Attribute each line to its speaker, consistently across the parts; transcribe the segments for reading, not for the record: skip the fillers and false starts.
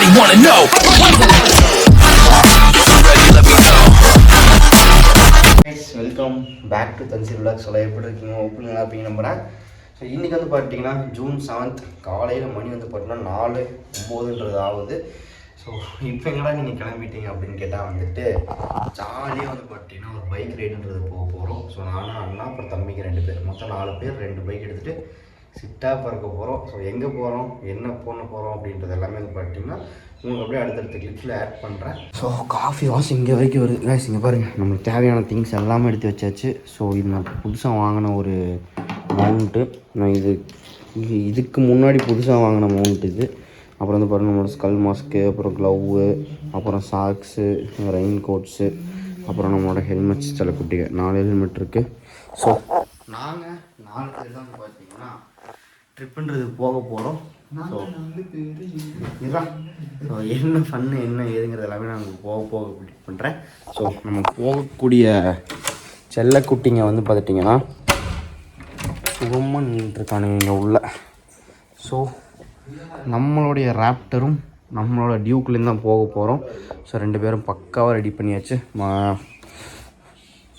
Speaker 1: Everybody wanna know.
Speaker 2: Welcome back to Thansi vlog. சொல்ல எப்படி இருக்கீங்க? ஓப்பன் நல்லா இருப்பீங்க நம்புறேன். ஸோ இன்றைக்கி வந்து பார்த்தீங்கன்னா ஜூன் 7 காலையில் மணி வந்து பார்த்தீங்கன்னா 4:09 ஆகுது. ஸோ இப்போ எங்கடா நீங்கள் கிளம்பிட்டீங்க அப்படின்னு கேட்டால் வந்துட்டு ஜாலியாக வந்து பார்த்தீங்கன்னா ஒரு பைக் ரைடுன்றது போகிறோம். ஸோ நானும் அண்ணா அப்புறம் தம்பிக்கு 2 பேர், மொத்தம் 4 பேர் 2 பைக் எடுத்துகிட்டு சிட்டாக பறக்க போகிறோம். ஸோ எங்கே போகிறோம், என்ன பண்ண போகிறோம் அப்படின்றது எல்லாமே வந்து பார்த்தீங்கன்னா உங்களுக்கு அப்படியே அடுத்தடுத்த கிளிப்ஸில் ஆட் பண்ணுறேன். ஸோ காஃபி வாஷ் இங்கே வரைக்கும் வருது கைஸ். இங்கே பாருங்கள், நம்மளுக்கு தேவையான திங்ஸ் எல்லாமே எடுத்து வச்சாச்சு. ஸோ இது நான் புதுசாக வாங்கின ஒரு மவுண்ட்டு. நான் இதுக்கு முன்னாடி புதுசாக வாங்கின மவுண்ட் இது. அப்புறம் வந்து பாருங்கள் நம்மளோட ஸ்கல் மாஸ்க்கு, அப்புறம் க்ளவ்வு, அப்புறம் சாக்ஸு, ரெயின் கோட்ஸு, அப்புறம் நம்மளோட ஹெல்மெட்ஸ் சில குட்டிங்க 4 ஹெல்மெட் இருக்குது. ஸோ நாங்கள் 4 பேர் தான் பார்த்தீங்கன்னா ட்ரிப்புன்றது போக போகிறோம். ஸோ இதுதான் ஸோ என்ன ஃபன்னு என்ன ஏதுங்கிறது எல்லாமே நான் போக ப்ரிடிக்ட் பண்ணுறேன். ஸோ நம்ம போகக்கூடிய செல்லக்குட்டிங்க வந்து பார்த்துட்டிங்கன்னா சுகமாக நின்றுட்டுருக்கானுங்க இங்கே உள்ள. ஸோ நம்மளுடைய ராப்டரும் நம்மளோட டியூக்லேருந்து தான் போக போகிறோம். ஸோ 2 பேரும் பக்காவாக ரெடி பண்ணியாச்சு.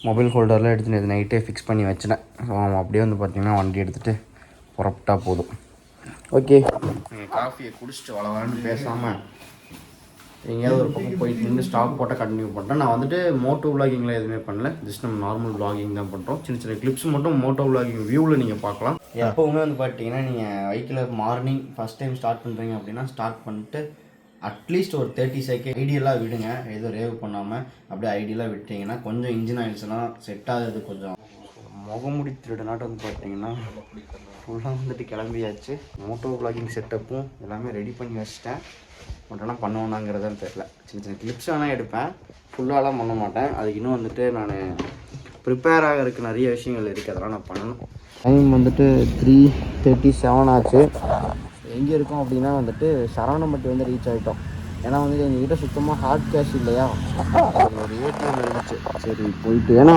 Speaker 2: மொபைல் ஹோல்டரில் எடுத்து நைட்டே ஃபிக்ஸ் பண்ணி வச்சிட்டேன். ஸோ அப்படியே வந்து பார்த்திங்கன்னா வண்டி எடுத்துகிட்டு புறப்பட்டா போதும். ஓகே, நீங்கள் காஃபியை குடிச்சிட்டு வளவலன்னு பேசாமல் எங்கேயாவது ஒரு பக்கம் போயிட்டு நின்று ஸ்டாப் போட்டால் கண்டினியூ பண்ணுறேன். நான் வந்துட்டு மோட்டோ விளாகிங்லாம் எதுவுமே பண்ணல, ஜஸ்ட் நம்ம நார்மல் விளாகிங் தான் பண்ணுறோம். சின்ன சின்ன கிளிப்ஸ் மட்டும் மோட்டோ விளாகிங் வியூவில் நீங்கள் பார்க்கலாம். எப்போவுமே வந்து பார்த்தீங்கன்னா நீங்கள் பைக்கில் மார்னிங் ஃபஸ்ட் டைம் ஸ்டார்ட் பண்ணுறீங்க அப்படின்னா ஸ்டார்ட் பண்ணிட்டு அட்லீஸ்ட் ஒரு 30 செகண்ட் ஐடியெல்லாம் விடுங்க. எதுவும் ரேவ் பண்ணாமல் அப்படியே ஐடியெல்லாம் விட்டீங்கன்னா கொஞ்சம் இன்ஜின் ஆயிடுச்சுன்னா செட் ஆகுது. கொஞ்சம் முகமுடி திருடனாட்டம் வந்து பார்த்தீங்கன்னா ஃபுல்லாக வந்துட்டு கிளம்பியாச்சு. மோட்டோ விளாகிங் செட்டப்பும் எல்லாமே ரெடி பண்ணி வச்சுட்டேன். மட்டும்னா பண்ணுவேனாங்கிறதான் தெரியல. சின்ன சின்ன கிளிப்ஸ் வேணால் எடுப்பேன், ஃபுல்லாலாம் பண்ண மாட்டேன். அதுக்கு இன்னும் வந்துட்டு நான் ப்ரிப்பேர் ஆகிறதுக்கு நிறைய விஷயங்கள் இருக்குது, அதெல்லாம் நான் பண்ணணும். டைம் வந்துட்டு 3:37 ஆச்சு. எங்கே இருக்கோம் அப்படின்னா வந்துட்டு சரவணம்பட்டி வந்து ரீச் ஆகிட்டோம். ஏன்னா வந்துட்டு எங்ககிட்ட சுத்தமாக ஹார்ட் கேஷ் இல்லையா, ஒரு ஏடிஎம் இருந்துச்சு. சரி போயிட்டு, ஏன்னா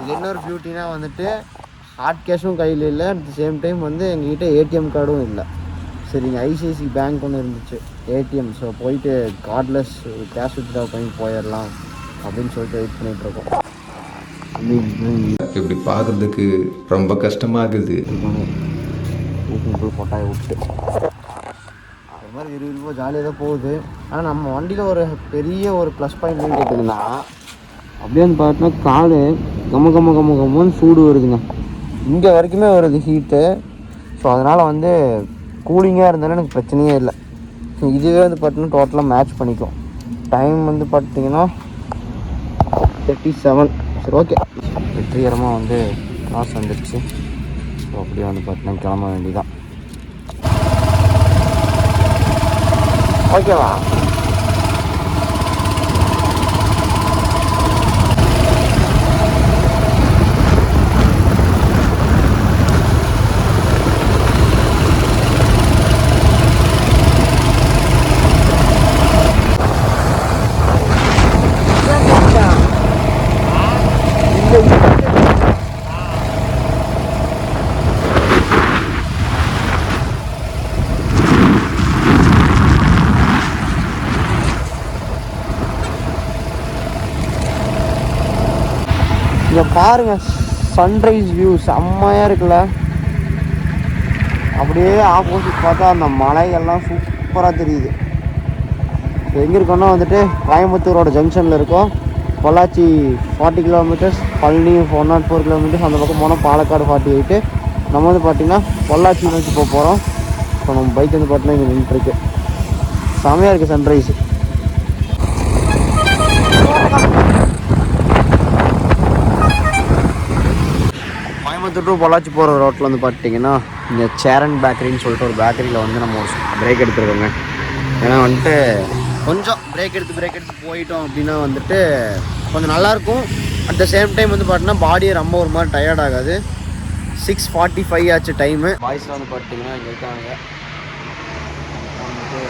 Speaker 2: இது இன்னொரு பியூட்டினா வந்துட்டு ஹார்ட் கேஷும் கையில் இல்லை, அட் தி சேம் டைம் வந்து எங்ககிட்ட ஏடிஎம் கார்டும் இல்லை. சரி இங்கே ஐசிஐசி பேங்க் ஒன்று இருந்துச்சு ஏடிஎம். ஸோ போயிட்டு கார்ட்லெஸ் கேஷ் வித்ட்ரா பண்ணி போயிடலாம் அப்படின்னு சொல்லிட்டு வெயிட் பண்ணிகிட்ருக்கோம்.
Speaker 3: இப்படி பார்க்குறதுக்கு ரொம்ப கஷ்டமாகுது.
Speaker 2: கொட்டாயை விட்டு அது மாதிரி விறுவிறுப்பாக ஜாலியாக தான் போகுது. ஆனால் நம்ம வண்டியில் ஒரு பெரிய ஒரு ப்ளஸ் பாயிண்ட் கேட்டிங்கன்னா அப்படியே வந்து பார்த்தோன்னா கால் கம்மன்னு சூடு வருதுங்க. இங்கே வரைக்குமே வருது ஹீட்டு. ஸோ அதனால் வந்து கூலிங்காக இருந்தாலும் எனக்கு பிரச்சனையே இல்லை. ஸோ இதுவே வந்து பார்த்தீங்கன்னா டோட்டலாக மேட்ச் பண்ணிக்கும். டைம் வந்து பார்த்தீங்கன்னா 37. சரி ஓகே, வெற்றிகரமாக வந்து காசு வந்துடுச்சு. ஸோ அப்படியே வந்து பார்த்தீங்கன்னா கிளம்ப வேண்டியதான். ஓகேவா? இங்கே பாருங்கள், சன்ரைஸ் வியூ செம்மையாக இருக்குல்ல. அப்படியே ஆப்போசிட் பார்த்தா அந்த மலைகள்லாம் சூப்பராக தெரியுது. எங்கே இருக்கோன்னா வந்துட்டு கோயம்புத்தூரோட ஜங்ஷனில் இருக்கோம். பொள்ளாச்சி 40 கிலோமீட்டர்ஸ், பழனி 104 கிலோமீட்டர்ஸ், அந்த பக்கம் போனால் பாலக்காடு 48. நம்ம வந்து பார்த்திங்கன்னா பொள்ளாச்சி நோக்கி போக போகிறோம். ஸோ நம்ம பைக் வந்து பார்த்தீங்கன்னா இங்கே நின்றுருக்கு. செம்மையாக இருக்குது சன்ரைஸு. கோயம்புத்தூர் டு பொள்ளாச்சி போகிற ரோட்டில் வந்து பார்த்திங்கன்னா இந்த சேரன் பேக்கரின்னு சொல்லிட்டு ஒரு பேக்கரியில் வந்து நம்ம பிரேக் எடுத்துருக்கோங்க. ஏன்னா வந்துட்டு கொஞ்சம் பிரேக் எடுத்து போயிட்டோம் அப்படின்னா வந்துட்டு கொஞ்சம் நல்லாயிருக்கும். அட் த சேம் டைம் வந்து பார்த்தீங்கன்னா பாடியை ரொம்ப ஒரு மாதிரி டயர்ட் ஆகாது. 6:45 ஆச்சு டைமு. பாய்ஸில் வந்து பார்த்தீங்கன்னா இங்கே இருக்காங்க வந்துட்டு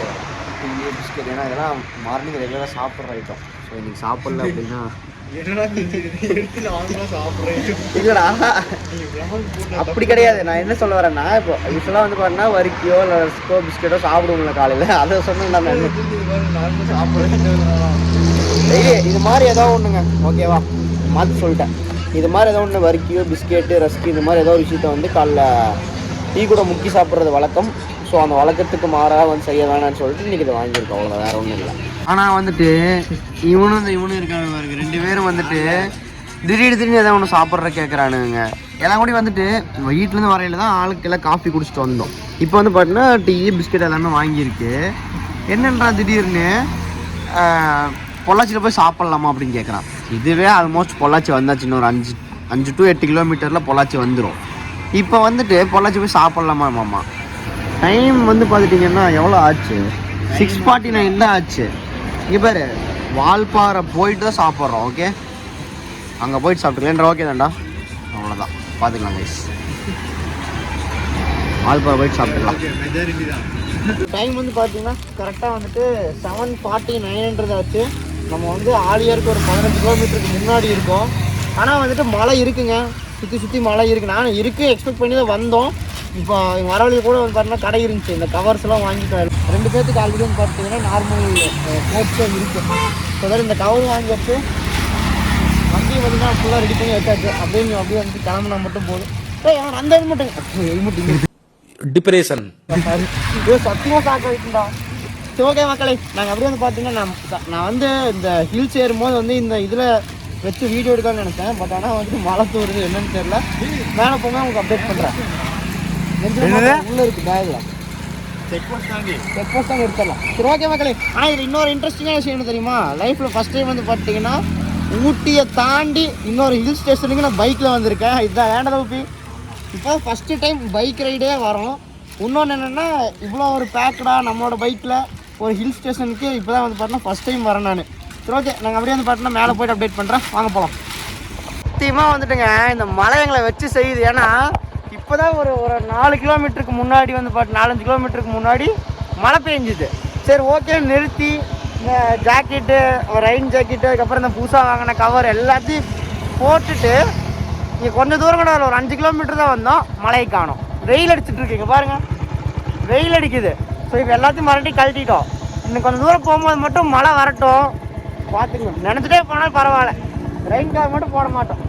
Speaker 2: டீ பிஸ்கெட், ஏன்னா இதெல்லாம் மார்னிங் ரெகுலராக சாப்பிட்ற ஐட்டம். ஸோ இன்றைக்கி சாப்பிட்ல அப்படின்னா இல்லடா அப்படி கிடையாது. நான் என்ன சொல்ல வரேன்னா, இப்போ யூஸ்வலாக வந்து பார்த்தீங்கன்னா வரிக்கையோ இல்லை ரஸ்கோ பிஸ்கெட்டோ சாப்பிடுவோம்ல காலையில், அதை சொன்னேன் நான். டெய்லி இது மாதிரி ஏதோ ஒன்றுங்க, ஓகேவா, மாற்றி சொல்லிட்டேன். இது மாதிரி ஏதோ ஒன்று வரிக்கையோ பிஸ்கெட்டு ரஸ்க்கு இது மாதிரி ஏதோ ஒரு விஷயத்த வந்து காலைல டீ கூட முக்கி சாப்பிட்றது வழக்கம். ஸோ அந்த வழக்கத்துக்கு மாறாக வந்து செய்ய வேணாம்னு சொல்லிட்டு இன்றைக்கி இதை வாங்கியிருக்கோம், அவ்வளோ, வேறு ஒன்றும் இல்லை. ஆனால் வந்துட்டு இவனும் இருக்காங்க பாருங்க, 2 பேரும் வந்துட்டு திடீர்னு ஏதோ ஒன்று சாப்பிட்ற கேட்குறானுங்க. எல்லாம் கூட வந்துட்டு வீட்டிலேருந்து வரையில தான் ஆளுக்கு எல்லாம் காஃபி குடிச்சிட்டு வந்தோம். இப்போ வந்து பார்த்தீங்கன்னா டீ பிஸ்கெட் எல்லாமே வாங்கியிருக்கு. என்னன்றா திடீர்னு பொள்ளாச்சியில் போய் சாப்பிட்லாமா அப்படின்னு கேட்குறான். இதுவே ஆல்மோஸ்ட் பொள்ளாச்சி வந்தாச்சு, இன்னொரு 5 to 8 கிலோமீட்டரில் பொள்ளாச்சி வந்துடும். இப்போ வந்துட்டு பொள்ளாச்சி போய் சாப்பிட்லாமா மாமா? டைம் வந்து பார்த்துட்டிங்கன்னா எவ்வளோ ஆச்சு? 6:49 தான் ஆச்சு. இங்கே பாரு, வால்பாறை போயிட்டு தான் சாப்பிட்றோம். ஓகே, அங்கே போயிட்டு சாப்பிட்டுக்கலாம். ஓகே தான்டா, அவ்வளோதான், பார்த்துக்கலாம் கைஸ். வால்பாறை போயிட்டு சாப்பிட்டுக்கலாம். டைம் வந்து பார்த்தீங்கன்னா கரெக்டாக வந்துட்டு 7:49 நம்ம வந்து ஆலியாருக்கு ஒரு 15 கிலோமீட்டருக்கு முன்னாடி இருக்கோம். ஆனால் வந்துட்டு மழை இருக்குங்க, சுற்றி மழை இருக்குது. நானும் இருக்குது எக்ஸ்பெக்ட் பண்ணி தான் வந்தோம். இப்போ வர வழி கூட வந்து பார்த்தீங்கன்னா கடை இருந்துச்சு, இந்த கவர்ஸ்லாம் வாங்கிட்டேன். 2 பேர்த்துக்கு ஆல்ரெடி வந்து பார்த்தீங்கன்னா நார்மல் கோட்ஸும் இருக்குது. ஸோ அதாவது இந்த கவர் வாங்கி வச்சு வண்டியை பார்த்தீங்கன்னா ஃபுல்லாக ரெடி பண்ணி வச்சாச்சு. அப்படியே வந்துட்டு கிளம்புனா மட்டும் போதும். அந்த இது மட்டும்
Speaker 1: டிப்ரெஷன்
Speaker 2: சத்தியமாக சாக்க வைக்குண்டா. சரி, ஓகே மக்களே, நாங்கள் அப்படியே வந்து பார்த்தீங்கன்னா நான் வந்து இந்த ஹில்ஸ் ஏறும்போது வந்து இந்த இதில் வச்சு வீடியோ எடுக்கலாம்னு நினச்சேன். பட் ஆனால் வந்துட்டு மழை தூருது, என்னன்னு தெரியல. மேலே போங்க, உங்களுக்கு அப்டேட் பண்ணுறேன். உள்ளே இருக்குது பேக்கில் செக் போஸ்ட் தாங்க எடுத்துடலாம். சரி, ஓகே மக்களே. ஆனால் இதில் இன்னொரு இன்ட்ரெஸ்டிங்கான விஷயம் என்ன தெரியுமா? லைஃப்பில் ஃபஸ்ட் டைம் வந்து பார்த்தீங்கன்னா ஊட்டியை தாண்டி இன்னொரு ஹில் ஸ்டேஷனுக்கு நான் பைக்கில் வந்திருக்கேன். இதுதான் வேண்டதூப்பி. இப்போ ஃபஸ்ட்டு டைம் பைக் ரைடே வரோம். இன்னொன்று என்னென்னா, இவ்வளோ ஒரு பேக்கடாக நம்மளோட பைக்கில் ஒரு ஹில் ஸ்டேஷனுக்கு இப்போ தான் வந்து பார்த்தீங்கன்னா ஃபஸ்ட் டைம் வரேன் நான். சரி, ஓகே, நாங்கள் அப்படியே வந்து பார்த்தீங்கன்னா மேலே போய்ட்டு அப்டேட் பண்ணுறேன், வாங்க போகலாம். சத்தியமாக வந்துட்டுங்க இந்த மலை எங்களை வச்சு செய்யுது. ஏன்னா இப்போ தான் ஒரு 4 கிலோமீட்டருக்கு முன்னாடி வந்து 4-5 கிலோமீட்டருக்கு முன்னாடி மழை பெஞ்சுது. சரி, ஓகே, நிறுத்தி இந்த ஜாக்கெட்டு, ரெயின் ஜாக்கெட்டு, அதுக்கப்புறம் இந்த புதுசாக வாங்கின கவர் எல்லாத்தையும் போட்டுட்டு இங்கே கொஞ்சம் தூரம் கூட ஒரு 5 கிலோமீட்டர் தான் வந்தோம். மழையை காணோம், வெயில் அடிச்சுட்டு இருக்கீங்க பாருங்கள், வெயில் அடிக்குது. ஸோ இப்போ எல்லாத்தையும் மறுபடியும் கழட்டிட்டோம். இன்னும் கொஞ்சம் தூரம் போகும்போது மட்டும் மழை வரட்டும், பார்த்துக்கணும். நினச்சிட்டே போனாலும் பரவாயில்ல, ரெயின் கார் மட்டும் போட மாட்டோம்.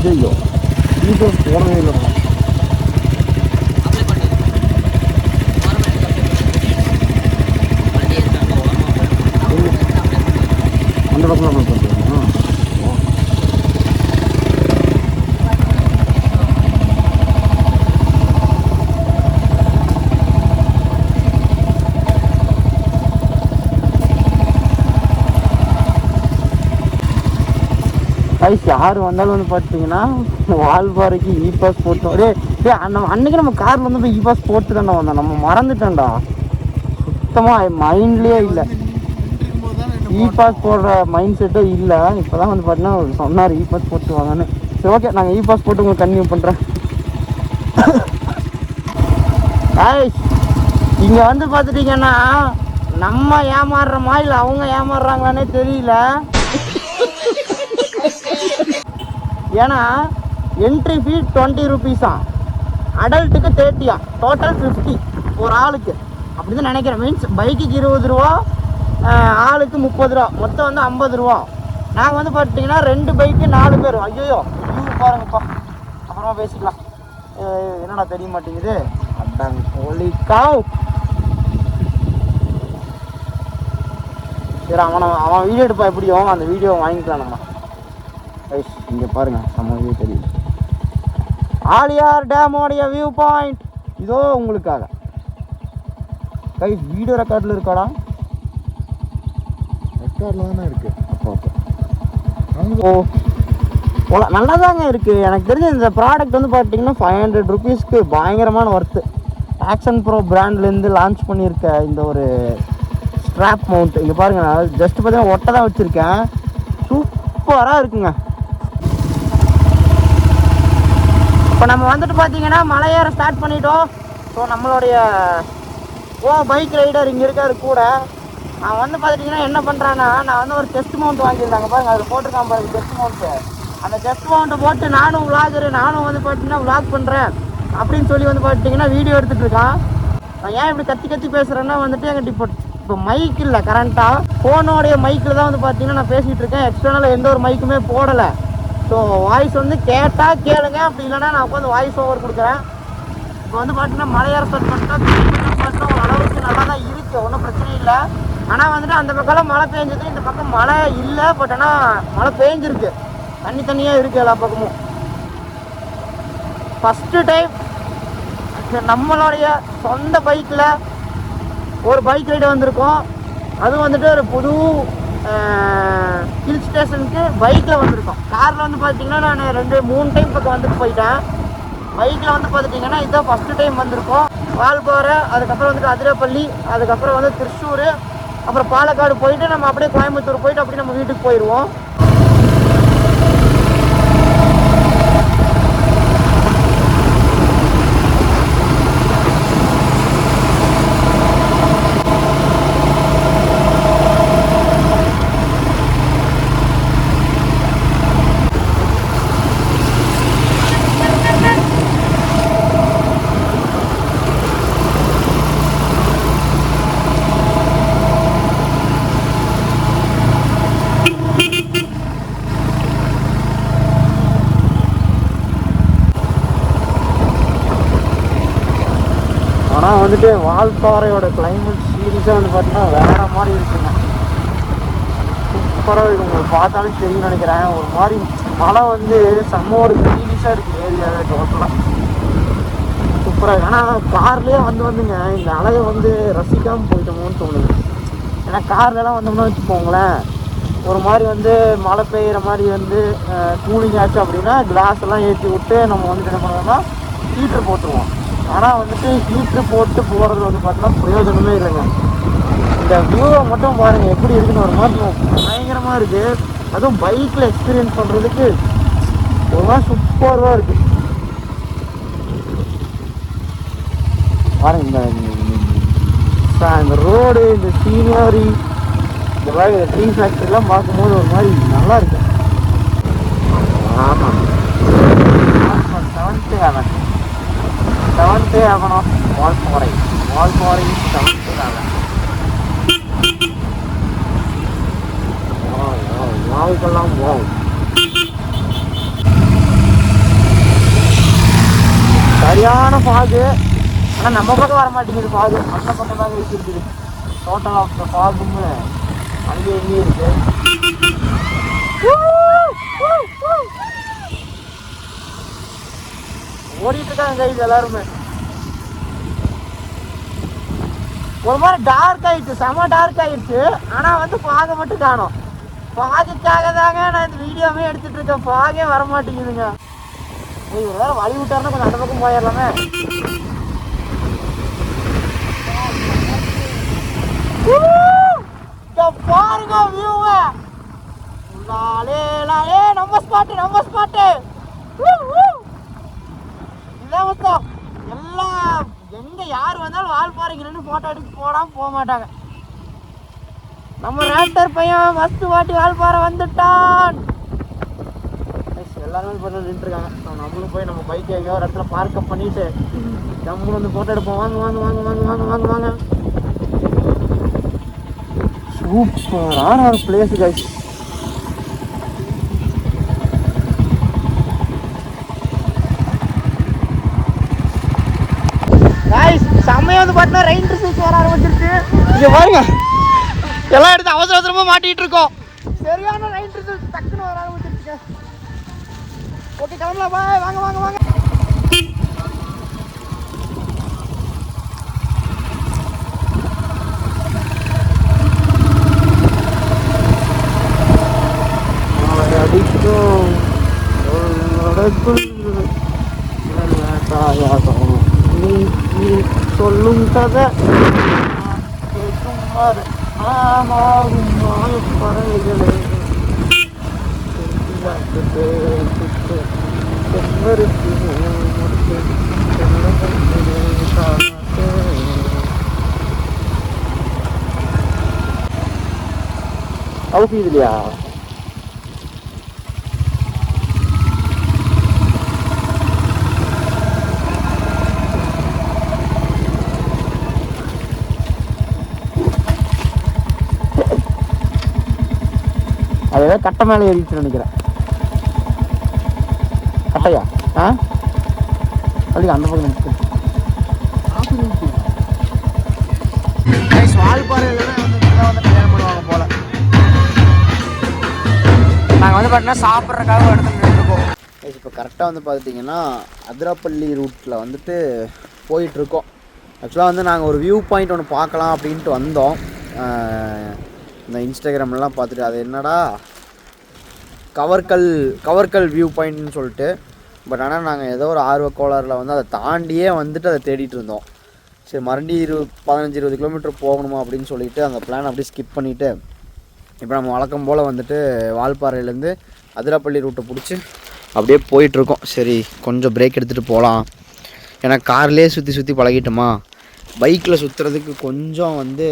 Speaker 2: ஐயோ, போடவே இல்லை. அந்த பக்கம் பண்ணுறீங்களா? கைஸ், யார் வந்தாலும் வந்து பார்த்தீங்கன்னா வால்பாறைக்கு இ பாஸ் போட்டோம். அன்னைக்கு நம்ம காரில் வந்து போய் இ பாஸ் போட்டு தானே வந்தோம். நம்ம மறந்துட்டோம்டா, சுத்தமாக மைண்ட்லேயே இல்லை. இ பாஸ் போடுற மைண்ட் செட்டே இல்லை. இப்போ தான் வந்து பார்த்தீங்கன்னா சொன்னார் இ பாஸ் போட்டு வாங்கன்னு. சரி, ஓகே, நாங்கள் இ பாஸ் போட்டு உங்களுக்கு கன்டினியூ பண்ணுறேன். கைஸ், இங்கே வந்து பார்த்துட்டிங்கன்னா
Speaker 1: நம்ம ஏமாறுறோமா இல்லை அவங்க ஏமாறுறாங்களானே தெரியல. ஏன்னா என்ட்ரி ஃபீ 20 rupees, அடல்ட்டுக்கு 30, டோட்டல் 50 ஒரு ஆளுக்கு. அப்படி தான் நினைக்கிறேன். மீன்ஸ் பைக்குக்கு 20 ரூபா, ஆளுக்கு 30 ரூபா, மொத்தம் வந்து 50 ரூபா. நாங்கள் வந்து பார்த்தீங்கன்னா 2 பைக்கு 4 பேர். ஐயோ வியூ பாருங்கப்பா, அப்புறமா பேசிக்கலாம். என்னடா தெரிய மாட்டேங்குது. அதான் ஒலிக்காவ். சரி, அவன் வீடியோ எடுப்பா, எப்படியோ அந்த வீடியோ வாங்கிக்கலாம் நம்ம. இங்கே பாருங்க, நம்ம வியூ தெரியுது. ஆலியார் டேமோடைய வியூ பாயிண்ட் இதோ உங்களுக்காக. கைஸ் வீடியோ ரெக்கார்டில் இருக்காடா?
Speaker 4: ரெக்கார்டில் தானே இருக்குது.
Speaker 1: அப்போ ஓ நல்லா தாங்க இருக்குது. எனக்கு தெரிஞ்ச இந்த ப்ராடக்ட் வந்து பார்த்தீங்கன்னா 500 rupeesக்கு பயங்கரமான ஒர்த்து. ஆக்ஷன் ப்ரோ பிராண்ட்லேருந்து லான்ச் பண்ணியிருக்க இந்த ஒரு ஸ்ட்ராப் மவுண்ட் இங்கே பாருங்கள். ஜஸ்ட் பார்த்தீங்கன்னா ஒட்டை தான் வச்சுருக்கேன். சூப்பராக இருக்குங்க. இப்போ நம்ம வந்துட்டு பார்த்தீங்கன்னா மலையேற ஸ்டார்ட் பண்ணிட்டோம். ஸோ நம்மளுடைய பைக் ரைடர் இங்கே இருக்காரு கூட. நான் வந்து பார்த்துட்டிங்கன்னா என்ன பண்ணுறேன்னா, நான் வந்து ஒரு செஸ்ட் மவுண்ட் வாங்கியிருந்தாங்க பாருங்க, அதில் போட்டிருக்கான் பாருங்க செஸ்ட் மவுண்ட்டு. அந்த செஸ்ட் மவுண்ட்டை போட்டு நானும் வந்து பார்த்தீங்கன்னா விளாக் பண்ணுறேன் அப்படின்னு சொல்லி வந்து பார்த்தீங்கன்னா வீடியோ எடுத்துகிட்டு இருக்கான். நான் ஏன் இப்படி கத்தி பேசுகிறேன்னா வந்துட்டு எங்கிட்ட இப்போ மைக் இல்லை கரண்ட்டாக. ஃபோனோடைய மைக்கில் தான் வந்து பார்த்தீங்கன்னா நான் பேசிகிட்டு இருக்கேன். எக்ஸ்டர்னலாக எந்த ஒரு மைக்குமே போடலை. ஸோ வாய்ஸ் வந்து கேட்டால் கேளுங்க, அப்படி இல்லைன்னா நான் உட்காந்து வாய்ஸ் ஓவர் கொடுக்குறேன். இப்போ வந்து பார்த்தீங்கன்னா மலையேற ஸ்டார்ட் பண்ணிட்டா ஒரு அளவுக்கு நல்லா தான் இருக்குது, ஒன்றும் பிரச்சனை இல்லை. ஆனால் வந்துட்டு அந்த பக்கம்லாம் மழை பெஞ்சது, இந்த பக்கம் மழை இல்லை. பட் ஆனால் மழை பெஞ்சிருக்கு, தண்ணியாக இருக்குது எல்லா பக்கமும். ஃபஸ்ட்டு டைம் நம்மளுடைய சொந்த பைக்கில் ஒரு பைக் ரைடு வந்திருக்கோம். அதுவும் வந்துட்டு ஒரு புது ஹில் ஸ்டேஷனுக்கு பைக்கில் வந்திருக்கோம். காரில் வந்து பார்த்திங்கன்னா நான் 2-3 டைம் பக்கம் வந்துட்டு போயிட்டேன். பைக்கில் வந்து பார்த்துட்டிங்கன்னா இதுதான் ஃபஸ்ட்டு டைம் வந்திருக்கோம். வால்பாறை, அதுக்கப்புறம் வந்துட்டு அதிரப்பள்ளி, அதுக்கப்புறம் வந்து திருச்சூர், அப்புறம் பாலக்காடு போயிட்டு நம்ம அப்படியே கோயம்புத்தூர் போயிட்டு அப்படியே நம்ம வீட்டுக்கு போயிடுவோம். ஆனால் வந்துட்டு வால்பாறையோட கிளைமேட் சீரியஸாக வந்து பார்த்தீங்கன்னா வேறு மாதிரி இருக்குங்க. சூப்பராக இருக்குது. உங்களுக்கு பார்த்தாலும் தெரியும்னு நினைக்கிறேன். ஒரு மாதிரி மழை வந்து செம்ம ஒரு சீரியஸாக இருக்குது ஏரியாவே டோட்டலாக. சூப்பராக இருக்குது. ஆனால் கார்லேயே வந்துங்க இந்த அலையை வந்து ரசிக்காமல் போயிட்டோமோன்னு தோணுது. ஏன்னா கார்லலாம் வந்தோம்னா வச்சுக்கோங்களேன், ஒரு மாதிரி வந்து மழை பெய்கிற மாதிரி வந்து கூலிங் ஆச்சு அப்படின்னா கிளாஸ் எல்லாம் ஏற்றி விட்டு நம்ம வந்துட்டு என்ன பண்ணுவோம்னா ஹீட்ரு போட்டுருவோம். ஆனால் வந்துட்டு ஹீட்ரு போட்டு போகிறது வந்து பார்த்தீங்கன்னா பிரயோஜனமே இல்லைங்க. இந்த வியூவை மட்டும் பாருங்கள் எப்படி இருக்குன்னு. ஒரு மாதிரி பயங்கரமாக இருக்குது. அதுவும் பைக்கில் எக்ஸ்பீரியன்ஸ் பண்ணுறதுக்கு ஒரு மாதிரி சூப்பராக இருக்குது. பாருங்க இந்த ரோடு, இந்த சீனரி, இந்த மாதிரி ட்ரீ ஃபேக்ட்ரிலாம் பார்க்கும்போது ஒரு மாதிரி நல்லா இருக்கு. ஆமாம், 7th ஆகணும். வால்பாறை 7th ஆகணும். வாவுக்கெல்லாம் வாவ். சரியான ஃபாகு. ஆனால் நம்ம பக்கம் வர மாட்டேங்குது ஃபாகு, அந்த பக்கம் தான் இருக்குது. டோட்டல் ஆஃப் த ஃபாகும் அங்கே எங்கேயும் இருக்கு. ஓடிட்டு இருக்காங்க கைது எல்லாருமே. ஒரு மாதிரி டார்க் ஆயிடுச்சு, செம டார்க் ஆயிடுச்சு. ஆனால் வந்து ஃபாகை மட்டும் காணும். ஃபாகுக்காக தாங்க நான் இந்த வீடியோவே எடுத்துட்டு இருக்கேன். ஃபாகே வர மாட்டேங்குதுங்க. ஒரு வேறு வழி விட்டாருன்னா கொஞ்சம் அந்த பக்கம் போயிடலாமே. பாருங்க வியூவ. நம்ம ஸ்பாட்டு இதான் மொத்தம். எல்லாம் எங்க யார் வந்தாலும் வால்பாறைக்கு நின்று போட்டோ எடுத்து போடாம போக மாட்டாங்க. நம்ம ரேப்டர் பையன் ஃபர்ஸ்ட் வாட்டி வால்பாறை வந்துட்டான். எல்லாருமே பண்ண நின்றுருக்காங்க. நம்மளும் போய் நம்ம பைக்கை எங்கேயோ ஒரு இடத்துல பார்க்கப் பண்ணிட்டு நம்மளும் வந்து ஃபோட்டோ எடுப்போம். வாங்க வாங்க வாங்க வாங்க வாங்க வாங்க வாங்க. சூப்பரான ஒரு பிளேஸ் கைஸ். கைஸ் செம்மையா வந்து பார்த்தீங்கன்னா ரெயின் ரிசல்ட் வர ஆரம்பிச்சிருச்சு. இங்கே பாருங்க எல்லாம் எடுத்து அவசர அவசரமாக மாட்டிகிட்டு இருக்கோம். சரியான ரெயின் ரிசல்ட் டக்குன்னு வர ஆரம்பிச்சிருச்சுங்க. ஓகே கிளம்பலாம். பாய். வாங்க வாங்க வாங்க. அடிக்கும் நீ சொல்லும் கதை பறவைகளே அவுசி இல்லையா? அது கட்டை மேலே ஏறிச்சு நினைக்கிறேன். கட்டையா? ஆ அப்படி அந்த பக்கம் நிற்கு. வால்பாறையில் வந்து கல்யாணம் பண்ணுவாங்க போல. நாங்கள் வந்து பார்த்தீங்கன்னா சாப்பிட்றதுக்காக இடத்துல நின்றுருக்கோம். இப்போ கரெக்டாக வந்து பார்த்துட்டிங்கன்னா அதிராப்பள்ளி ரூட்டில் வந்துட்டு போயிட்டுருக்கோம். ஆக்சுவலாக வந்து நாங்கள் ஒரு வியூ பாயிண்ட் ஒன்று பார்க்கலாம் அப்படின்ட்டு வந்தோம். இந்த இன்ஸ்டாகிராம்லாம் பார்த்துட்டு அது என்னடா கவர்கல் வியூ பாயிண்ட்னு சொல்லிட்டு. பட் ஆனால் நாங்கள் ஏதோ ஒரு ஆர்வக்கோளாறில் வந்து அதை தாண்டியே வந்துட்டு அதை தேடிட்டு இருந்தோம். சரி மறுபடியும் 15-20 கிலோமீட்டர் போகணுமா அப்படின்னு சொல்லிட்டு அந்த பிளான் அப்படியே ஸ்கிப் பண்ணிவிட்டு இப்போ நம்ம வழக்கம் போல் வந்துட்டு வால்பாறையிலேருந்து அதிராப்பள்ளி ரூட்டை பிடிச்சி அப்படியே போயிட்டுருக்கோம். சரி கொஞ்சம் பிரேக் எடுத்துகிட்டு போகலாம். ஏன்னா கார்லேயே சுற்றி பழகிட்டோமா, பைக்கில் சுற்றுறதுக்கு கொஞ்சம் வந்து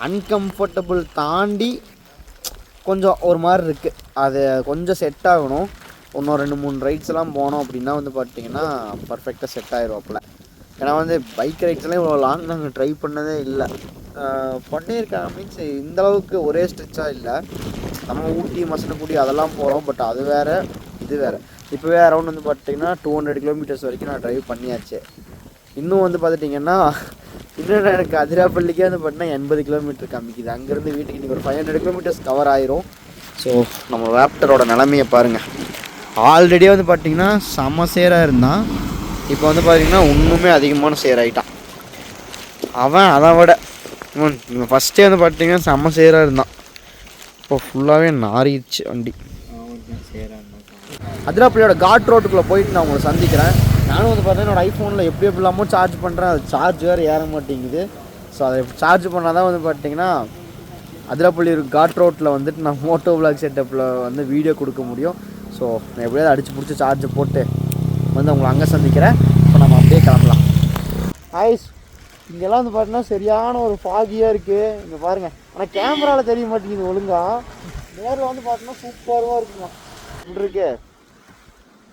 Speaker 1: அன்கம்ஃபர்டபுள் தாண்டி கொஞ்சம் ஒரு மாதிரி இருக்குது. அது கொஞ்சம் செட் ஆகணும். இன்னும் 2-3 ரைட்ஸ் எல்லாம் போனோம் அப்படின்னா வந்து பார்த்திங்கன்னா பர்ஃபெக்டாக செட் ஆகிருவாப்புல. ஏன்னா வந்து பைக் ரைட்ஸ்லாம் இவ்வளோ லாங் நாங்கள் ட்ரை பண்ணதே இல்லை. பண்ணியிருக்காங்க மீன்ஸ் இந்தளவுக்கு ஒரே ஸ்ட்ரெச்சாக இல்லை. நம்ம ஊட்டி மசனக்குடி அதெல்லாம் போகிறோம். பட் அது வேறு இது வேறு. இப்போவே அரௌண்ட் வந்து பார்த்திங்கன்னா 200 கிலோமீட்டர்ஸ் வரைக்கும் நான் ட்ரைவ் பண்ணியாச்சு. இன்னும் வந்து பார்த்துட்டிங்கன்னா இன்னும் எனக்கு அதிராப்பள்ளிக்கே வந்து பார்த்தீங்கன்னா 80 கிலோமீட்டர் காமிக்குது. அங்கேருந்து வீட்டுக்கு இன்றைக்கி ஒரு 500 கிலோமீட்டர்ஸ் கவர் ஆயிரும். ஸோ நம்ம ராப்டரோட நிலமையை பாருங்கள். ஆல்ரெடியே வந்து பார்த்திங்கன்னா செம சேராக இருந்தான். இப்போ வந்து பார்த்திங்கன்னா இன்னுமே அதிகமான சேர் ஆகிட்டான். அவன் அதை விட ஃபஸ்ட்டே வந்து பார்த்திங்கன்னா செம சேராக இருந்தான். இப்போ ஃபுல்லாகவே நாரிடுச்சு வண்டி. அதிராப்பள்ளியோட காட் ரோட்டுக்குள்ளே போயிட்டு நான் உங்களை சந்திக்கிறேன். நானும் வந்து பார்த்தீங்கன்னா என்னோடய ஐஃபோனில் எப்படி இல்லாமல் சார்ஜ் பண்ணுறேன். அது சார்ஜ் வேறு ஏற மாட்டேங்குது. ஸோ அதை சார்ஜ் பண்ணால் தான் வந்து பார்த்திங்கன்னா அதிராப்பள்ளி காட் ரோட்டில் வந்துட்டு நான் மோட்டோ விளாக் செட்டப்பில் வந்து வீடியோ கொடுக்க முடியும். ஸோ நான் எப்படியாவது அடித்து பிடிச்சி சார்ஜை போட்டு வந்து உங்களை அங்கே சந்திக்கிறேன். இப்போ நம்ம அப்படியே கிளம்பலாம். ஐஸ் இங்கெல்லாம் வந்து பார்த்தீங்கன்னா சரியான ஒரு ஃபாகியாக இருக்குது. இங்கே பாருங்கள். ஆனால் கேமராவில் தெரிய மாட்டேங்குது ஒழுங்காக. நேரில் வந்து பார்த்தீங்கன்னா சூப்பராக இருக்குங்க. இருக்கு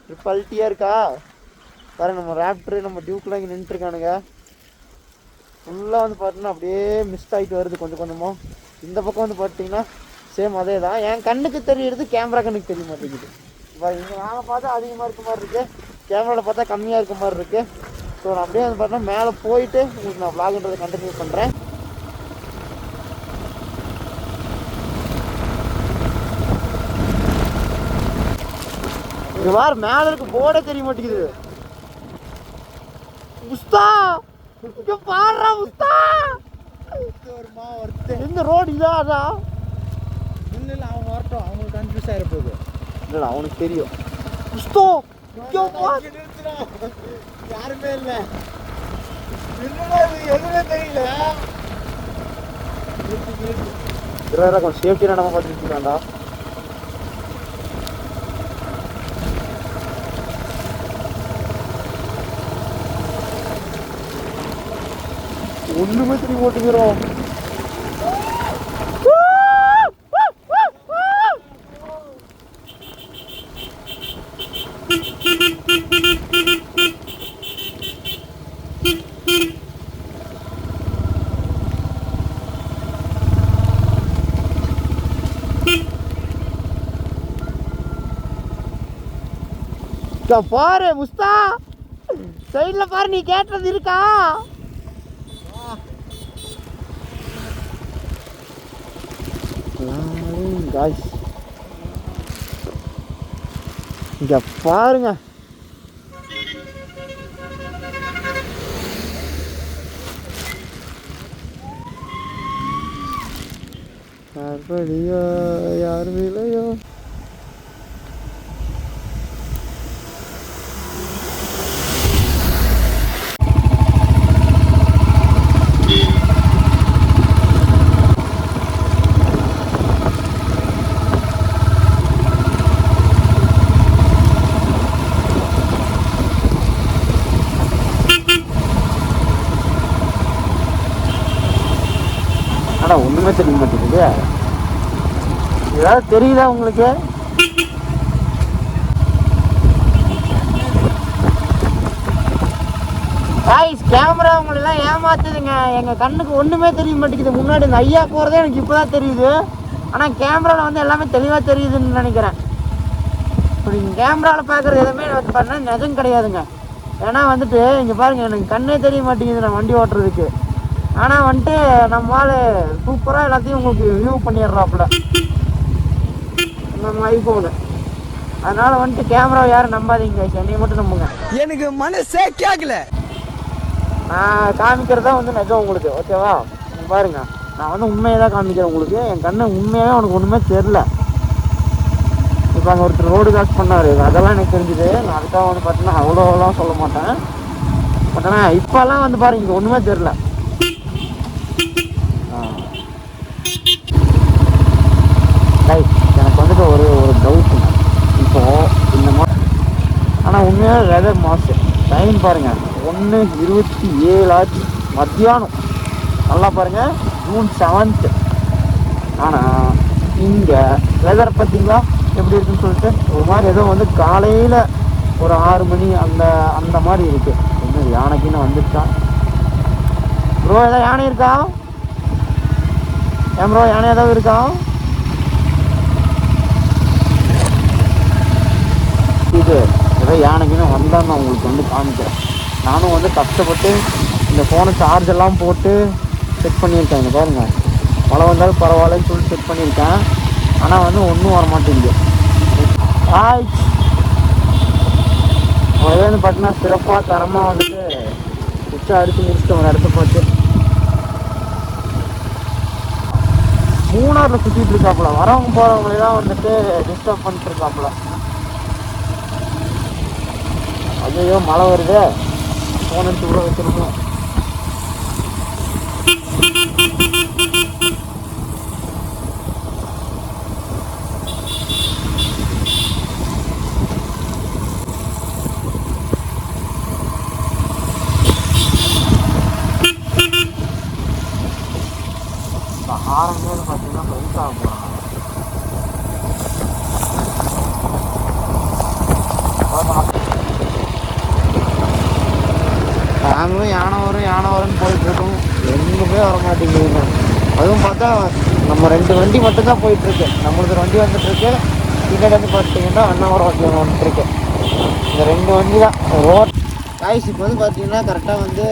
Speaker 1: ட்ரிப்பல்ட்டியாக இருக்கா பாருங்க. நம்ம ராப்டரு நம்ம டியூக்கெலாம் இங்கே நின்றுருக்கானுங்க. ஃபுல்லாக வந்து பார்த்தீங்கன்னா அப்படியே மிஸ் ஆகிட்டு வருது கொஞ்சம் கொஞ்சமாக. இந்த பக்கம் வந்து பார்த்தீங்கன்னா சேம் அதே தான். என் கண்ணுக்கு தெரியுறது கேமரா கண்ணுக்கு தெரிய மாட்டேங்குது. இப்போ இங்கே நாங்கள் பார்த்தா அதிகமாக இருக்க மாதிரி இருக்குது, கேமராவில் பார்த்தா கம்மியாக இருக்க மாதிரி இருக்குது. ஸோ நான் அப்படியே வந்து பார்த்தீங்கன்னா மேலே போயிட்டு உங்களுக்கு நான் vlogன்றதை கண்டினியூ பண்ணுறேன். இது வார் மேலே இருக்க போர்டே தெரிய மாட்டேங்குது. முஸ்தா இங்க பாருடா முஸ்தா. இந்த ரோடு இதாடா. இல்லை அவன் வரட்டும், அவங்களுக்கு கன்ஃபியூஸ் ஆகிட போகுது. இல்லை அவனுக்கு தெரியும். முஸ்தோ யாருமே இல்லை, எதுவுமே தெரியல. கொஞ்சம் சேஃப்டி நம்ம பார்த்துட்டு இருக்காண்டா. ஒன்றுமே திரும்பி ஓட்டுக்கிறோம். இங்க பாரு முஸ்தா, சைடில் பாரு, நீ கேட்டது இருக்கா? இங்க பாருங்க, யாருபடியோ யாரும் இல்லையோ. ஆனால் ஒன்றுமே தெரிய மாட்டேங்குது. ஏதாவது தெரியுதா உங்களுக்கு? கேமரா உங்களெல்லாம் ஏமாத்துதுங்க. எங்கள் கண்ணுக்கு ஒன்றுமே தெரிய மாட்டேங்குது. முன்னாடி இந்த ஐயா போகிறதே எனக்கு இப்போ தான் தெரியுது. ஆனால் கேமராவில் வந்து எல்லாமே தெளிவாக தெரியுதுன்னு நினைக்கிறேன். இப்போ நீங்கள் கேமராவில் பார்க்குறது எதுவுமே வந்து பார்த்தீங்கன்னா நிஜம் கிடையாதுங்க. ஏன்னா வந்துட்டு இங்கே பாருங்கள், எனக்கு கண்ணே தெரிய மாட்டேங்குது நான் வண்டி ஓட்டுறதுக்கு. ஆனால் வந்துட்டு நம்மளால் சூப்பராக எல்லாத்தையும் உங்களுக்கு வியூ பண்ணிடுறாப்புல நம்ம ஐஃபோனு. அதனால் வந்துட்டு கேமரா யாரும் நம்பாதீங்க, என்னையை மட்டும் நம்புங்க.
Speaker 4: எனக்கு மனசே கேட்கல.
Speaker 1: நான் காமிக்கிறதா வந்து நிஜம் உங்களுக்கு, ஓகேவா? நீங்கள் பாருங்கள், நான் வந்து உண்மையை தான் காமிக்கிறேன் உங்களுக்கு. என் கண்ணு உண்மையாகவே உனக்கு ஒன்றுமே தெரில. இப்போ அங்கே ஒருத்தர் ரோடு கிராஸ் பண்ணார், அதெல்லாம் எனக்கு தெரிஞ்சுது. நான் அதுக்காக வந்து பார்த்தீங்கன்னா அவ்வளோலாம் சொல்ல மாட்டேன். பட் ஆனால் இப்போல்லாம் வந்து பாருங்க, இங்கே ஒன்றுமே தெரில. எனக்கு வந்துட்டு ஒரு டவுட்டுங்க. இப்போது இந்த மாதிரி ஆனால் உண்மையாக வெதர் மாசு. டைம் பாருங்கள், 1:27 ஆச்சு மத்தியானம். நல்லா பாருங்கள், June 7th. ஆனால் இங்கே வெதர் பார்த்தீங்களா எப்படி இருக்குன்னு சொல்லிட்டு ஒரு மாதிரி ஏதோ வந்து காலையில் ஒரு 6 மணி அந்த மாதிரி இருக்குது. இன்னும் யானைக்குன்னு வந்துருச்சா ப்ரோ? ஏதாவது யானை இருக்கா? ஏன் ப்ரோ, யானை ஏதாவது இருக்கா? இது ஏதோ யானைக்குன்னு வந்தால் நான் உங்களுக்கு வந்து காமிக்கிறேன். நானும் வந்து கஷ்டப்பட்டு இந்த ஃபோனை சார்ஜ் எல்லாம் போட்டு செட் பண்ணியிருக்கேன். இங்கே பாருங்கள், மழை வந்தாலும் பரவாயில்லன்னு சொல்லி செட் பண்ணியிருக்கேன். ஆனால் வந்து ஒன்றும் வர மாட்டேங்குது. முதல்ல வந்து பார்த்தீங்கன்னா சிறப்பாக தரமாக வந்துட்டு உச்சா அடித்து முடிச்சுட்டு ஒரு இடத்த பார்த்து மூணாரில் சுற்றிட்டு இருக்காப்புல. வரவங்க போகிறவங்களே தான் வந்துட்டு டிஸ்டர்ப் பண்ணிட்டு இருக்காப்புல. ஐயோ மழை வருது, ஃபோன் எடுத்து கூட வச்சிருக்கோம். ஆரம்பமே பார்த்தீங்கன்னா ஃப்ரெண்ட்ஸ் ஆக போகிறாங்க. நாங்களும் யானை வரும்னு போயிட்டுருக்கோம், எங்குமே வர மாட்டேங்குதுங்க. அதுவும் பார்த்தா நம்ம 2 வண்டி மட்டும்தான் போயிட்டுருக்கு. நம்மளுக்கு வண்டி வந்துட்டுருக்கு, பின்னாடி வந்து பார்த்தீங்கன்னா அண்ணாவரம் வண்டி வந்துட்டுருக்கு. இந்த 2 வண்டி தான் ரோட் காய்ஸ். இப்போ வந்து பார்த்தீங்கன்னா கரெக்டாக வந்து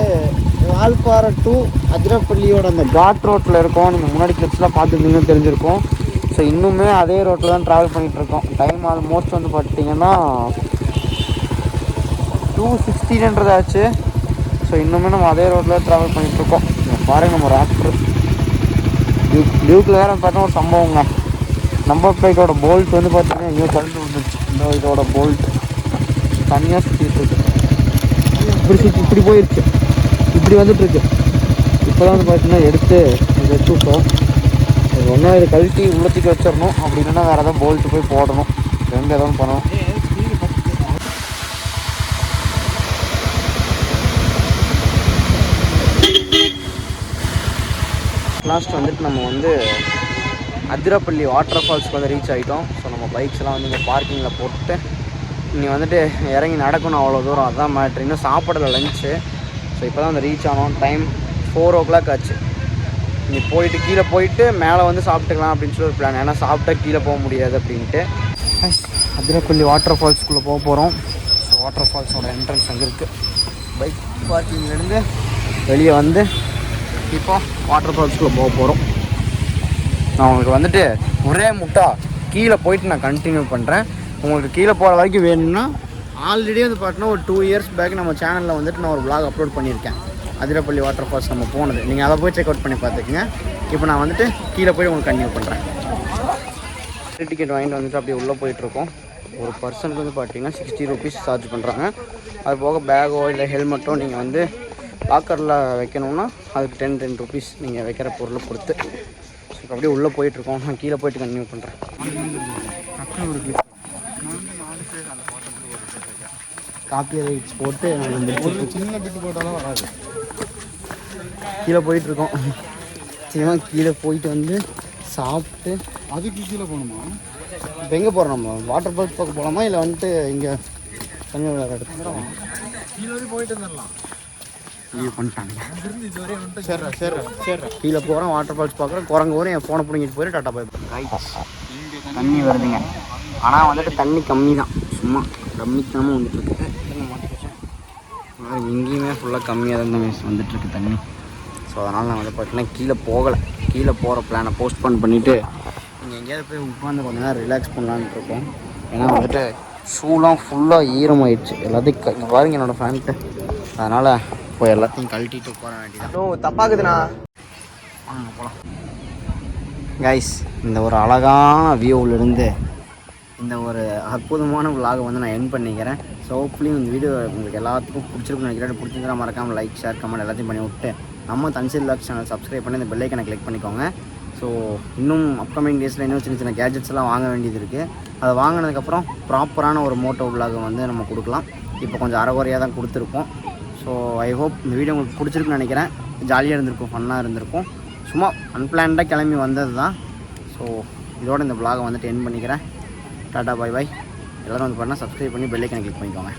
Speaker 1: வால்பாறை டு அதிரப்பள்ளியோட அந்த காட் ரோட்டில் இருக்கோம். நீங்கள் முன்னாடி கிளிப்ஸ்லாம் பார்த்துருந்தீங்கன்னு தெரிஞ்சிருக்கும். ஸோ இன்னுமே அதே ரோட்டில் தான் ட்ராவல் பண்ணிகிட்ருக்கோம். டைம் ஆல்மோஸ்ட் வந்து பார்த்தீங்கன்னா 2:16 ஆச்சு. ஸோ இன்னுமே நம்ம அதே ரோட்டில் ட்ராவல் பண்ணிகிட்ருக்கோம். பாருங்கள், நம்ம ராப்டர் டியூக்கில் வேறு பார்த்தா ஒரு சம்பவங்க. நம்பர் பிளேட்டோட போல்ட் வந்து பார்த்தீங்கன்னா எங்கேயோ கலந்து விழுந்துச்சு. இந்த இதோட போல்ட் தனியாக சுற்றிட்டு இருக்கு. இப்படி போயிடுச்சு, இப்படி வந்துட்டுருக்கு. இப்போ தான் வந்து பார்த்தீங்கன்னா எடுத்து இதை வச்சுட்டோம். இது ஒன்றும் இதை கழட்டி உள்ளத்துக்கு வச்சிடணும். அப்படி இல்லைன்னா வேறு எதாவது போல்ட்டு போய் போடணும். ரெண்டு எதாவது பண்ணணும். லாஸ்ட் வந்துட்டு நம்ம வந்து அதிரப்பள்ளி வாட்டர் ஃபால்ஸ்க்கு வந்து ரீச் ஆகிட்டோம். ஸோ நம்ம பைக்ஸ் எல்லாம் வந்து இங்கே பார்க்கிங்கில் போட்டு இங்கே வந்துட்டு இறங்கி நடக்கணும் அவ்வளோ தூரம். அதுதான் மேட்ரு. இன்னும் சாப்பிடல லஞ்சு. ஸோ இப்போ தான் வந்து ரீச் ஆனோம். டைம் 4 o'clock ஆச்சு. இங்கே போயிட்டு கீழே போயிட்டு மேலே வந்து சாப்பிட்டுக்கலாம் அப்படின்னு சொல்லி ஒரு பிளான். ஏன்னா சாப்பிட்டா கீழே போக முடியாது அப்படின்ட்டு அதிரப்பள்ளி வாட்டர் ஃபால்ஸ்குள்ளே போக போகிறோம். ஸோ
Speaker 2: வாட்டர் ஃபால்ஸோட என்ட்ரன்ஸ் அங்கே இருக்குது. பைக் பார்க்கிங்லேருந்து வெளியே வந்து இப்போ வாட்டர் ஃபால்ஸ்குள்ளே போக போகிறோம். நான் உங்களுக்கு வந்துட்டு ஒரே முட்டா கீழே போயிட்டு நான் கண்டினியூ பண்ணுறேன். உங்களுக்கு கீழே போகிற வரைக்கும் வேணும்னா ஆல்ரெடி வந்து பார்த்தீங்கன்னா ஒரு 2 years பேக் நம்ம சேனலில் வந்துட்டு நான் ஒரு vlog அப்லோட் பண்ணியிருக்கேன். அதிரப்பள்ளி வாட்டர் ஃபால்ஸ் நம்ம போனது. நீங்கள் அதை போய் செக் அவுட் பண்ணி பார்த்துக்குங்க. இப்போ நான் வந்துட்டு கீழே போய் உங்களுக்கு கண்டினியூ பண்ணுறேன். டிக்கெட் வாங்கிட்டு வந்துட்டு அப்படியே உள்ளே போயிட்டுருக்கோம். ஒரு பர்சனுக்கு வந்து பார்த்தீங்கன்னா 60 rupees சார்ஜ் பண்ணுறாங்க. அது போக பேக்கோ இல்லை ஹெல்மெட்டோ நீங்கள் வந்து லாக்கரில் வைக்கணும்னா அதுக்கு 10 rupees நீங்கள் வைக்கிற பொருளை பொறுத்து. ஸோ அப்படியே உள்ளே போயிட்டுருக்கோம். நான் கீழே போயிட்டு கண்டினியூ பண்ணுறேன். காப்பி ரைட்ஸ் போட்டு சின்ன பிட்டு போட்டாலும் வராது. கீழே போயிட்டுருக்கோம். சரிமா கீழே போயிட்டு வந்து சாப்பிட்டு அதுக்கு கீழே போகணுமா? இப்போ எங்கே போகிறோம்? நம்ம வாட்டர் பார்க் பார்க்க போகலாமா இல்லை வந்துட்டு இங்கே தண்ணி விளையாட எடுத்துக்கிறோம்? கீழே போயிட்டு வந்துடலாம். லீவ் பண்ணிட்டாங்க. சரி கீழே போகிறோம், வாட்டர் ஃபால்ஸ் பார்க்குறோம். குரங்கு வரும், என் ஃபோனை பிடிங்கிட்டு போயிட்டு டாட்டா பாய். தண்ணி வருதுங்க, ஆனால் வந்துட்டு தண்ணி கம்மி தான். சும்மா கம்மித்தனமாக வந்துட்டுருக்கு. எங்கேயுமே ஃபுல்லாக கம்மியாக தான் வந்துட்டுருக்கு தண்ணி. ஸோ அதனால் நான் வந்து பார்த்தீங்கன்னா கீழே போகலை. கீழே போகிற பிளானை போஸ்ட்போன் பண்ணிவிட்டு நீங்கள் எங்கேயாவது போய் உட்காந்து கொஞ்ச நேரம் ரிலாக்ஸ் பண்ணலான்ட்டு இருக்கோம். ஏன்னா வந்துட்டு ஷூலாம் ஃபுல்லாக ஈரமாயிடுச்சு. எல்லாத்தையும் பாருங்க என்னோடய ஃபேண்ட்டு. அதனால் இப்போ எல்லாத்தையும் கழட்டிட்டு போக வேண்டியதான்.
Speaker 4: தப்பாக்குதுண்ணா.
Speaker 2: வாங்க போகலாம். கைஸ், இந்த ஒரு அழகான வியூவிலிருந்து இந்த ஒரு அற்புதமான vlog வந்து நான் எண்ட் பண்ணிக்கிறேன். ஸோ ஹோப்ஃபுல்லி இந்த வீடியோ உங்களுக்கு எல்லாத்துக்கும் பிடிச்சிருக்குன்னு நினைக்கிறேன். பிடிச்சிருந்தா மறக்காமல் லைக், ஷேர், கமெண்ட் எல்லாத்தையும் பண்ணி விட்டு நம்ம தன்சீல் vlogs சேனல் சப்ஸ்கிரைப் பண்ணி இந்த பெல் ஐக்கனை கிளிக் பண்ணிக்கோங்க. ஸோ இன்னும் அப்கமிங் டேஸில் இன்னும் சின்ன சின்ன கேஜெட்ஸ் எல்லாம் வாங்க வேண்டியது இருக்குது. அதை வாங்கினதுக்கப்புறம் ப்ராப்பரான ஒரு மோட்டோ vlog வந்து நம்ம கொடுக்கலாம். இப்போ கொஞ்சம் அரைகுறையாக தான் கொடுத்துருப்போம். ஸோ ஐ ஹோப் இந்த வீடியோ உங்களுக்கு பிடிச்சிருக்குன்னு நினைக்கிறேன். ஜாலியாக இருந்திருக்கும், ஃபன்னாக இருந்திருக்கும். சும்மா அன்பிளான்டாக கிளம்பி வந்தது தான். ஸோ இதோட இந்த vlog வந்துட்டு எண்ட் பண்ணிக்கிறேன். டாட்டா பாய் பாய். எல்லோரும் வந்து பண்ணால் சப்ஸ்கிரைப் பண்ணி பெல் ஐக்கனை கிளிக் பண்ணிக்கோங்க.